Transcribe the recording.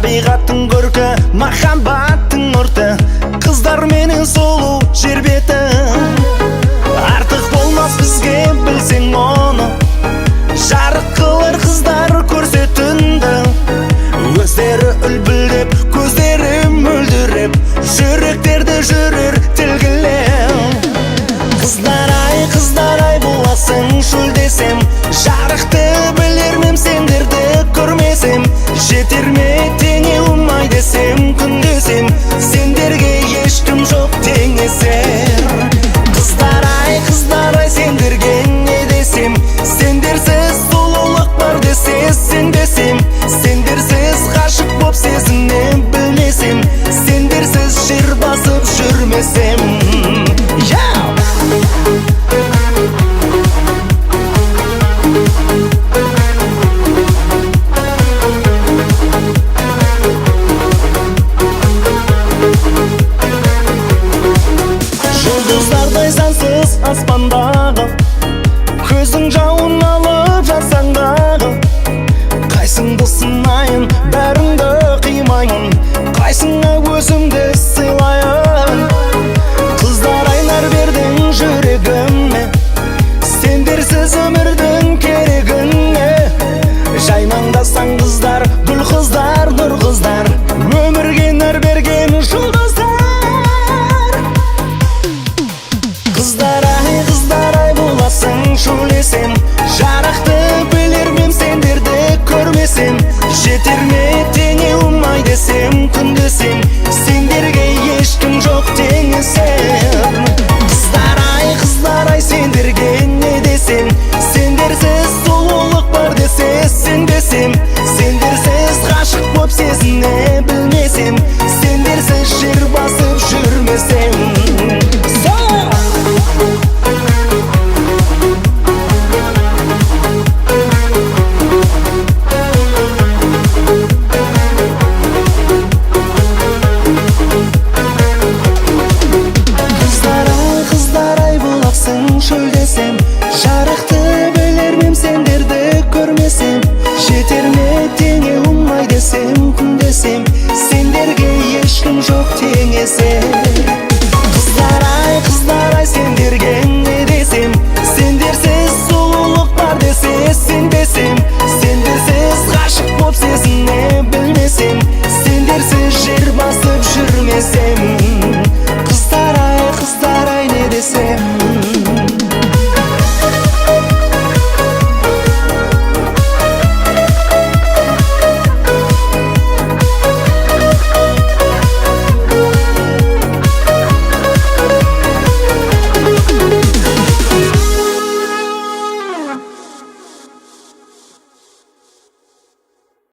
табиғаттың көркі, махаббаттың нұрты, қыздар менен сұлу жер беті. Артық болмас бізге білсең оны, жарық қылар қыздар көрсетінді. Өздері үлбілдеп, көздері мөлдіреп, жүректерді жүрер тілгілеп. Қыздар ай боласың шөл десем, жарықты білермем сендерді көрмесем. Жетер ме теңе умай десем, күн десем, сендерге ешкім жоқ теңесер. Қыздар ай сендерге не десем, сендерсіз сұлулық бар десе сенбесем. Сендерсіз ғашық боп сезіне білмесем, сендерсіз жер басып жүрмесем. Жұлдыздардай сансыз аспандағы, көздің жауын алып жатсаң дағы. Қайсыңды сынайын, бәріңді қимайын, қайсыңа өзімді сыйлайын. Қыздар айлар бердің жүрегіме, сендерсіз өмірдің керегіне. Жаймаңдасаң қыздар, гүл қыздар, нұр қыздар, өмірге нәр берген жұлдыздар. Қыздар ай боласың шөлесем, жарықты білермем сендерді көрмесем. Жетер ме теңе умай десем, күн десем, сендерге ешкім жоқ теңесер. Қыздар ай сендерге не десем, сендерсіз сұлулық бар десе сенбесем. Сендерсіз ғашық боп сезіне білмесем, сендерсіз жер басып жүрмесем. Шөл десем, жарықты білермем сендерді көрмесем. Жетер ме теңе умай десем, күн десем, сендерге ешкім жоқ теңесер. Қыздар ай сендерге не десем, сендерсіз сұлулық бар десе сенбесем. Сендерсіз ғашық боп сезіне білмесем, сендерсіз жер басып жүрмесем.